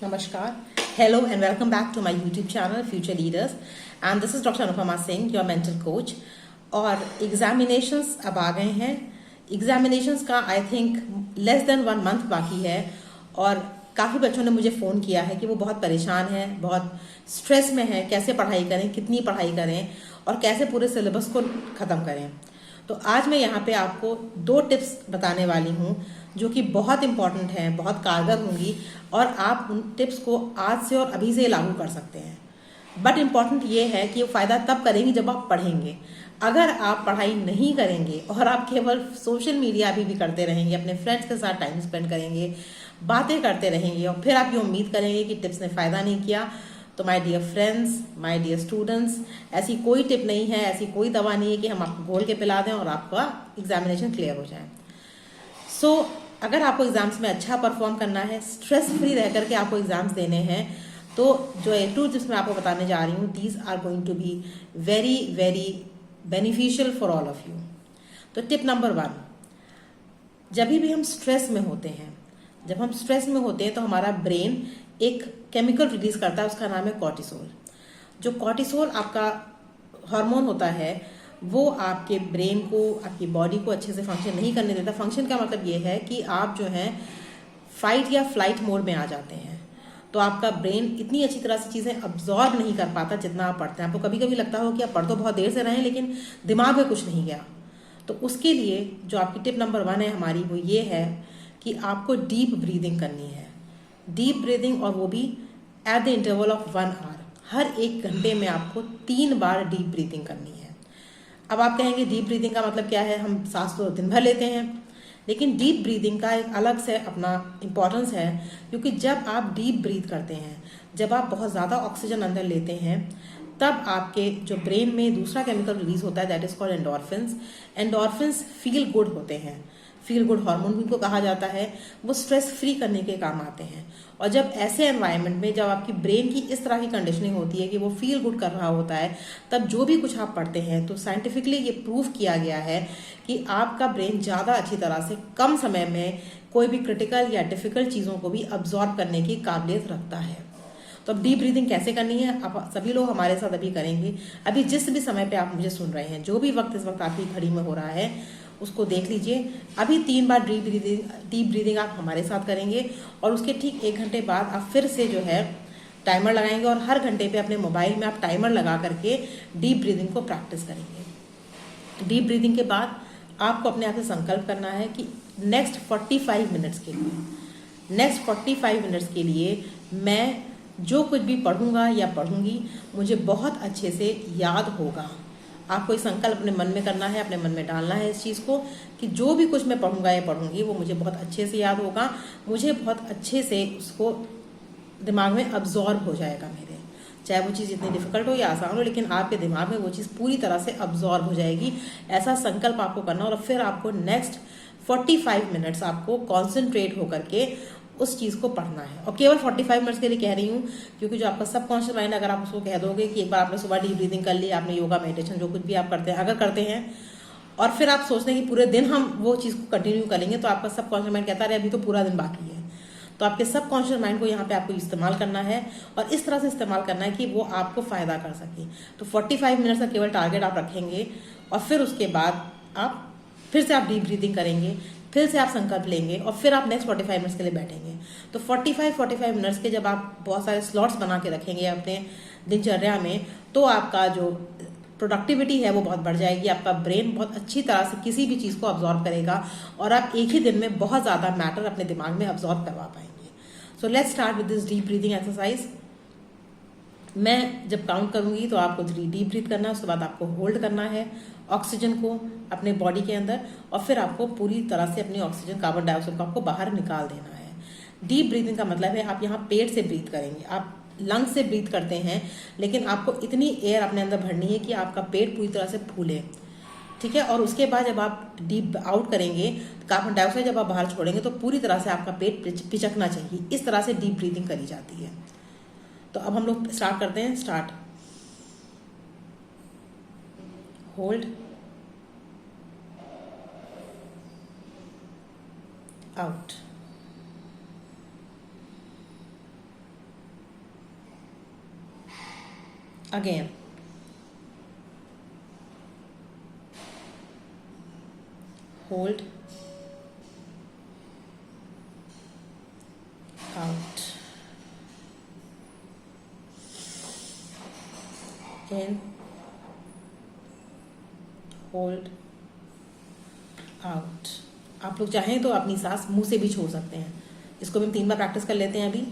Namaskar. Hello and welcome back to my YouTube channel Future Leaders. And this is Dr. Anupama Singh, your mental coach. और examinations अब आ गए हैं. Examinations का I think less than 1 month बाकी है और काफ़ी बच्चों ने मुझे फ़ोन किया है कि वो बहुत परेशान हैं, बहुत स्ट्रेस में हैं, कैसे पढ़ाई करें, कितनी पढ़ाई करें और कैसे पूरे सिलेबस को ख़त्म करें. तो आज मैं यहाँ पे आपको 2 टिप्स बताने वाली हूँ जो कि बहुत इम्पॉर्टेंट हैं, बहुत कारगर होंगी और आप उन टिप्स को आज से और अभी से लागू कर सकते हैं. बट इम्पॉर्टेंट ये है कि वो फ़ायदा तब करेंगे जब आप पढ़ेंगे. अगर आप पढ़ाई नहीं करेंगे और आप केवल सोशल मीडिया भी करते रहेंगे, अपने फ्रेंड्स के साथ टाइम स्पेंड करेंगे, बातें करते रहेंगे और फिर आप ये उम्मीद करेंगे कि टिप्स ने फ़ायदा नहीं किया, तो my dear friends, my dear students, ऐसी कोई टिप नहीं है, ऐसी कोई दवा नहीं है कि हम आपको घोल के पिला दें और आपका एग्जामिनेशन क्लियर हो जाए. सो अगर आपको एग्जाम्स में अच्छा परफॉर्म करना है, स्ट्रेस फ्री रह करके आपको एग्जाम्स देने हैं, तो जो A2 जिसमें आपको बताने जा रही हूँ, these are going to be very very beneficial for all of you. तो टिप नंबर 1, जब भी हम स्ट्रेस में होते हैं, जब हम स्ट्रेस में होते हैं तो हमारा ब्रेन एक केमिकल रिलीज करता है, उसका नाम है कॉर्टिसोल. जो कॉर्टिसोल आपका हार्मोन होता है वो आपके ब्रेन को, आपकी बॉडी को अच्छे से फंक्शन नहीं करने देता. फंक्शन का मतलब ये है कि आप जो है फाइट या फ्लाइट मोड में आ जाते हैं. तो आपका ब्रेन इतनी अच्छी तरह से चीज़ें अब्जॉर्ब नहीं कर पाता जितना आप पढ़ते हैं. आपको कभी कभी लगता हो कि आप पढ़ तो बहुत देर से रहे हैं लेकिन दिमाग में कुछ नहीं गया. तो उसके लिए जो आपकी टिप नंबर 1 है हमारी, वो ये है कि आपको डीप ब्रीदिंग करनी है. डीप ब्रीदिंग, और वो भी at the interval of 1 hour. हर 1 घंटे में आपको 3 बार डीप ब्रीदिंग करनी है. अब आप कहेंगे डीप ब्रीदिंग का मतलब क्या है, हम सांस तो दिन भर लेते हैं. लेकिन डीप ब्रीदिंग का एक अलग से अपना इम्पोर्टेंस है, क्योंकि जब आप डीप ब्रीथ करते हैं, जब आप बहुत ज़्यादा ऑक्सीजन अंदर लेते हैं, तब आपके जो ब्रेन में दूसरा केमिकल रिलीज होता है, that is called endorphins. Endorphins feel good होते हैं, फील गुड हार्मोन भी इनको कहा जाता है. वो स्ट्रेस फ्री करने के काम आते हैं. और जब ऐसे एनवायरनमेंट में, जब आपकी ब्रेन की इस तरह की कंडीशनिंग होती है कि वो फील गुड कर रहा होता है, तब जो भी कुछ आप पढ़ते हैं, तो साइंटिफिकली ये प्रूव किया गया है कि आपका ब्रेन ज़्यादा अच्छी तरह से कम समय में कोई भी क्रिटिकल या डिफिकल्ट चीज़ों को भी अब्जॉर्ब करने की काबिलियत रखता है. तो अब डीप ब्रीदिंग कैसे करनी है, आप सभी लोग हमारे साथ अभी करेंगे. अभी जिस भी समय पे आप मुझे सुन रहे हैं, जो भी वक्त इस वक्त आपकी घड़ी में हो रहा है, उसको देख लीजिए. अभी 3 बार डीप ब्रीदिंग आप हमारे साथ करेंगे और उसके ठीक 1 घंटे बाद आप फिर से जो है टाइमर लगाएंगे और हर घंटे पे अपने मोबाइल में आप टाइमर लगा करके डीप ब्रीदिंग को प्रैक्टिस करेंगे. डीप ब्रीदिंग के बाद आपको अपने आप से संकल्प करना है कि नेक्स्ट 45 मिनट्स के लिए मैं जो कुछ भी पढ़ूंगा या पढ़ूंगी, मुझे बहुत अच्छे से याद होगा. आपको इस संकल्प अपने मन में करना है, अपने मन में डालना है इस चीज़ को कि जो भी कुछ मैं पढ़ूंगा या पढ़ूंगी वो मुझे बहुत अच्छे से याद होगा, मुझे बहुत अच्छे से उसको दिमाग में अब्जॉर्ब हो जाएगा मेरे. चाहे वो चीज़ इतनी डिफिकल्ट हो या आसान हो, लेकिन आपके दिमाग में वो चीज़ पूरी तरह से अब्जॉर्ब हो जाएगी. ऐसा संकल्प आपको करना और फिर आपको नेक्स्ट 45 मिनट्स आपको कॉन्सेंट्रेट होकर के उस चीज़ को पढ़ना है. और केवल 45 मिनट्स के लिए कह रही हूँ क्योंकि जो आपका सबकॉन्शियस माइंड, अगर आप उसको कह दोगे कि एक बार आपने सुबह डीप ब्रीदिंग कर ली, आपने योगा मेडिटेशन जो कुछ भी आप करते हैं, अगर करते हैं और फिर आप सोचते हैं कि पूरे दिन हम वो चीज़ को कंटिन्यू करेंगे, तो आपका सबकॉन्शियस माइंड कहता है अभी तो पूरा दिन बाकी है. तो आपके सबकॉन्शियस माइंड को यहाँ पे आपको इस्तेमाल करना है और इस तरह से इस्तेमाल करना है कि वो आपको फ़ायदा कर सके. तो 45 मिनट्स का केवल टारगेट आप रखेंगे और फिर उसके बाद आप फिर से आप डीप ब्रीदिंग करेंगे, फिर से आप संकल्प लेंगे और फिर आप नेक्स्ट 45 मिनट्स के लिए बैठेंगे. तो 45 मिनट्स के जब आप बहुत सारे स्लॉट्स बना के रखेंगे अपने दिनचर्या में, तो आपका जो प्रोडक्टिविटी है वो बहुत बढ़ जाएगी. आपका ब्रेन बहुत अच्छी तरह से किसी भी चीज़ को अब्जॉर्ब करेगा और आप एक ही दिन में बहुत ज़्यादा मैटर अपने दिमाग में अब्जॉर्ब करवा पाएंगे. So let's start with this deep breathing exercise. मैं जब काउंट करूंगी तो आपको डीप ब्रीथ करना है, उसके बाद आपको होल्ड करना है ऑक्सीजन को अपने बॉडी के अंदर और फिर आपको पूरी तरह से अपनी ऑक्सीजन, कार्बन डाइऑक्साइड को आपको बाहर निकाल देना है. डीप ब्रीथिंग का मतलब है आप यहाँ पेट से ब्रीथ करेंगे. आप लंग से ब्रीथ करते हैं लेकिन आपको इतनी एयर अपने अंदर भरनी है कि आपका पेट पूरी तरह से फूले. ठीक है. और उसके बाद जब आप डीप आउट करेंगे, कार्बन डाइऑक्साइड जब आप बाहर छोड़ेंगे, तो पूरी तरह से आपका पेट पिचकना चाहिए. इस तरह से डीप ब्रीथिंग करी जाती है. तो अब हम लोग स्टार्ट करते हैं. Start. Hold, out. Again, hold, out, in, hold, out. आप लोग चाहें तो अपनी सांस मुंह से भी छोड़ सकते हैं। इसको भी हम 3 बार प्रैक्टिस कर लेते हैं अभी।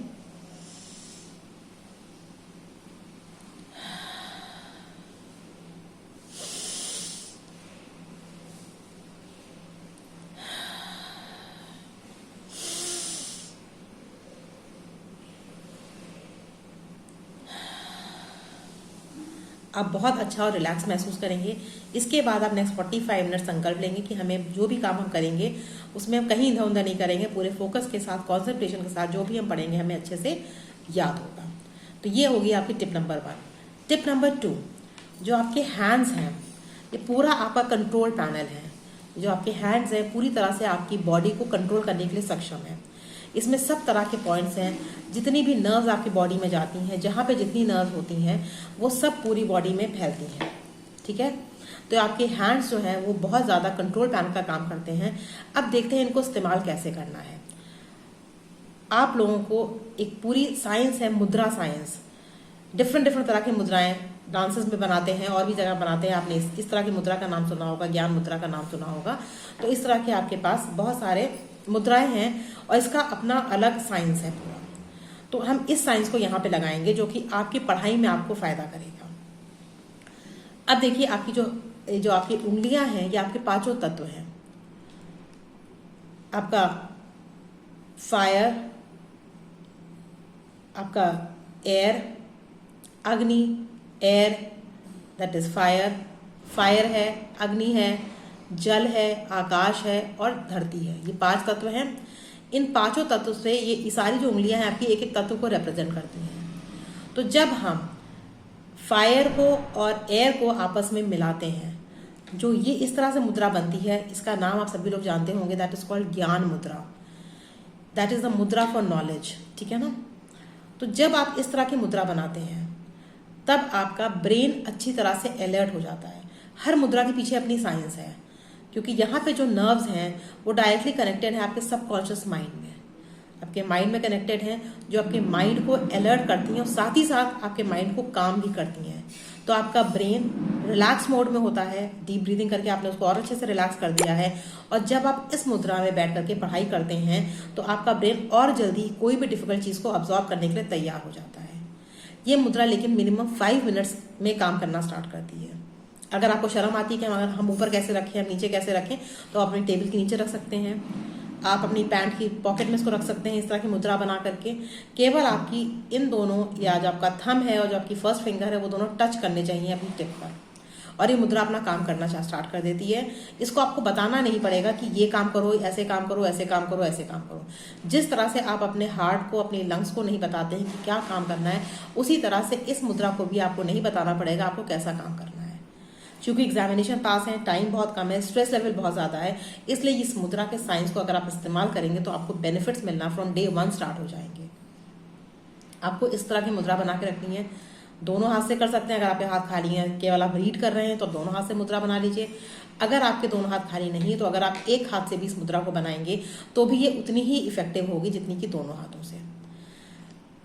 आप बहुत अच्छा और रिलैक्स महसूस करेंगे। इसके बाद आप नेक्स्ट 45 मिनट संकल्प लेंगे कि हमें जो भी काम हम करेंगे उसमें हम कहीं इधर उधर नहीं करेंगे, पूरे फोकस के साथ, कॉन्सेंट्रेशन के साथ जो भी हम पढ़ेंगे हमें अच्छे से याद होगा। तो ये होगी आपकी टिप नंबर 1। टिप नंबर 2, जो आपके हैंड्स हैं, ये पूरा आपका कंट्रोल पैनल है। जो आपके हैंड्स हैं पूरी तरह से आपकी बॉडी को कंट्रोल करने के लिए सक्षम है। इसमें सब तरह के पॉइंट्स हैं, जितनी भी नर्व्स आपकी बॉडी में जाती हैं, जहाँ पे जितनी नर्व्स होती हैं वो सब पूरी बॉडी में फैलती हैं। ठीक है, तो आपके हैंड्स जो हैं वो बहुत ज़्यादा कंट्रोल पैनल का काम करते हैं। अब देखते हैं इनको इस्तेमाल कैसे करना है। आप लोगों को एक पूरी साइंस है, मुद्रा साइंस। डिफरेंट तरह की मुद्राएं डांसेस में बनाते हैं और भी जगह बनाते हैं। आपने इस तरह की मुद्रा का नाम सुना होगा, ज्ञान मुद्रा का नाम सुना होगा। तो इस तरह के आपके पास बहुत सारे मुद्राएं हैं और इसका अपना अलग साइंस है पूरा। तो हम इस साइंस को यहाँ पे लगाएंगे जो कि आपकी पढ़ाई में आपको फायदा करेगा। अब देखिए, आपकी जो आपकी उंगलियां हैं ये आपके 5 तत्व हैं। आपका फायर, आपका एयर, अग्नि, air that is fire, fire है, अग्नि है, जल है, आकाश है और धरती है। ये 5 तत्व हैं। इन 5 तत्व से ये सारी जो उंगलियां हैं आपकी एक एक तत्व को रिप्रेजेंट करती हैं। तो जब हम फायर को और एयर को आपस में मिलाते हैं, जो ये इस तरह से मुद्रा बनती है, इसका नाम आप सभी लोग जानते होंगे, दैट इज कॉल्ड ज्ञान मुद्रा। दैट इज द मुद्रा फॉर नॉलेज। ठीक है ना। तो जब आप इस तरह की मुद्रा बनाते हैं तब आपका ब्रेन अच्छी तरह से अलर्ट हो जाता है। हर मुद्रा के पीछे अपनी साइंस है, क्योंकि यहाँ पे जो नर्व्स हैं वो डायरेक्टली कनेक्टेड है आपके सबकॉन्शियस माइंड में, आपके माइंड में कनेक्टेड हैं, जो आपके माइंड को अलर्ट करती हैं और साथ ही साथ आपके माइंड को काम भी करती हैं। तो आपका ब्रेन रिलैक्स मोड में होता है। डीप ब्रीदिंग करके आपने उसको और अच्छे से रिलैक्स कर दिया है। और जब आप इस मुद्रा में बैठ करके पढ़ाई करते हैं तो आपका ब्रेन और जल्दी कोई भी डिफिकल्ट चीज़ को ऑब्जॉर्व करने के लिए तैयार हो जाता है। ये मुद्रा लेकिन मिनिमम 5 मिनट्स में काम करना स्टार्ट करती है। अगर आपको शर्म आती है कि अगर हम ऊपर कैसे रखें, हम नीचे कैसे रखें, तो आप अपनी टेबल के नीचे रख सकते हैं। आप अपनी पैंट की पॉकेट में इसको रख सकते हैं, इस तरह की मुद्रा बना करके। केवल आपकी इन दोनों, या जो आपका थंब है और जो आपकी फर्स्ट फिंगर है, वो दोनों टच करने चाहिए अपनी टिप पर, और ये मुद्रा अपना काम करना स्टार्ट कर देती है। इसको आपको बताना नहीं पड़ेगा कि ये काम करो, ऐसे काम करो, ऐसे काम करो, ऐसे काम करो। जिस तरह से आप अपने हार्ट को, अपने लंग्स को नहीं बताते हैं कि क्या काम करना है, उसी तरह से इस मुद्रा को भी आपको नहीं बताना पड़ेगा आपको कैसा काम करना है। क्योंकि एग्जामिनेशन पास है, टाइम बहुत कम है, स्ट्रेस लेवल बहुत ज़्यादा है, इसलिए इस मुद्रा के साइंस को अगर आप इस्तेमाल करेंगे तो आपको बेनिफिट्स मिलना फ्रॉम डे 1 स्टार्ट हो जाएंगे। आपको इस तरह की मुद्रा बना के रखनी है। दोनों हाथ से कर सकते हैं। अगर आपके हाथ खाली हैं, केवल आप रीड कर रहे हैं, तो दोनों हाथ से मुद्रा बना लीजिए। अगर आपके दोनों हाथ खाली नहीं, तो अगर आप एक हाथ से भी इस मुद्रा को बनाएंगे तो भी ये उतनी ही इफेक्टिव होगी जितनी कि दोनों हाथों से।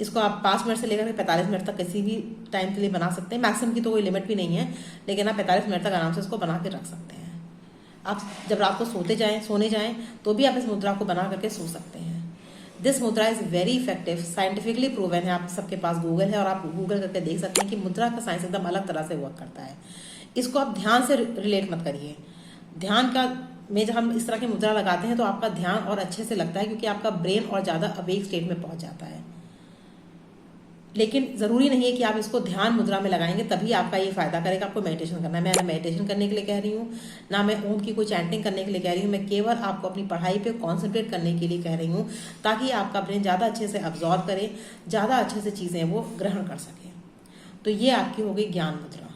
इसको आप 5 मिनट से लेकर 45 मिनट तक किसी भी टाइम के लिए बना सकते हैं। मैक्सिमम की तो कोई लिमिट भी नहीं है, लेकिन आप 45 मिनट तक आराम से इसको बना के रख सकते हैं। आप जब रात को सोने जाएं तो भी आप इस मुद्रा को बना करके सो सकते हैं। दिस मुद्रा is very effective, scientifically proven है। आप सबके पास गूगल है और आप गूगल करके देख सकते हैं कि मुद्रा का साइंस एकदम अलग तरह से वर्क करता है। इसको आप ध्यान से रिलेट मत करिए। ध्यान का में जब हम इस तरह की मुद्रा लगाते हैं तो आपका ध्यान और अच्छे से लगता है, क्योंकि आपका ब्रेन और ज़्यादा अवेक स्टेट में पहुंच जाता है। लेकिन ज़रूरी नहीं है कि आप इसको ध्यान मुद्रा में लगाएंगे तभी आपका ये फायदा करेगा। आपको मेडिटेशन करना है। मैं ना मेडिटेशन करने के लिए कह रही हूँ, ना मैं ओम की कोई चैंटिंग करने के लिए कह रही हूँ। मैं केवल आपको अपनी पढ़ाई पे कंसंट्रेट करने के लिए कह रही हूँ, ताकि आपका ब्रेन ज़्यादा अच्छे से अब्जॉर्व करे, ज़्यादा अच्छे से चीज़ें वो ग्रहण कर सके। तो ये आपकी हो गई ज्ञान मुद्रा।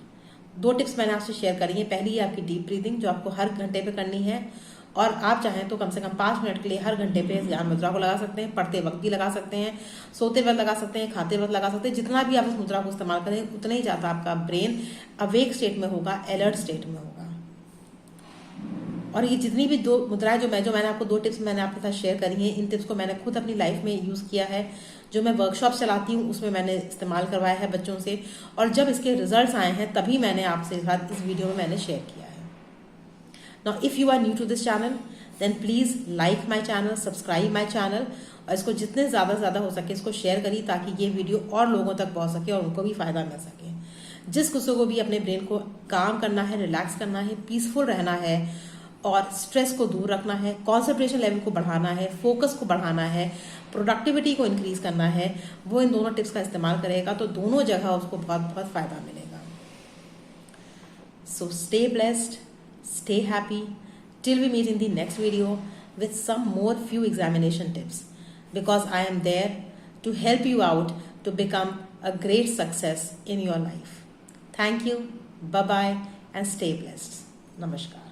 2 टिप्स मैंने आपसे शेयर करी हैं। पहली है आपकी डीप ब्रीदिंग, जो आपको हर घंटे पे करनी है। और आप चाहें तो कम से कम 5 मिनट के लिए हर घंटे पे ज्ञान मुद्रा को लगा सकते हैं। पढ़ते वक्त भी लगा सकते हैं, सोते वक्त लगा सकते हैं, खाते वक्त लगा सकते हैं। जितना भी आप इस मुद्रा को इस्तेमाल करें उतना ही ज़्यादा आपका ब्रेन अवेक स्टेट में होगा, अलर्ट स्टेट में होगा। और ये जितनी भी 2 मुद्राएं जो मैंने आपको 2 टिप्स मैंने आपके साथ शेयर करी हैं, इन टिप्स को मैंने खुद अपनी लाइफ में यूज़ किया है। जो मैं वर्कशॉप चलाती हूँ उसमें मैंने इस्तेमाल करवाया है बच्चों से, और जब इसके रिजल्ट्स आए हैं तभी मैंने आपसे साथ इस वीडियो में मैंने शेयर किया है। Now, if you are new to this channel, then please like my channel, subscribe my channel, और इसको जितने ज़्यादा से ज़्यादा हो सके इसको शेयर करिए ताकि ये वीडियो और लोगों तक पहुंच सके और उनको भी फ़ायदा मिल सके। जिस किसी को भी अपने ब्रेन को काम करना है, रिलैक्स करना है, पीसफुल रहना है और स्ट्रेस को दूर रखना है, कॉन्सेंट्रेशन लेवल को बढ़ाना है, फोकस को बढ़ाना है, प्रोडक्टिविटी को इंक्रीज करना है, वो इन दोनों टिप्स का इस्तेमाल करेगा तो दोनों जगह उसको बहुत बहुत फ़ायदा मिलेगा। So stay blessed, stay happy till we meet in the next video with some more few examination tips, because I am there to help you out to become a great success in your life. Thank you, bye bye, and stay blessed. Namaskar.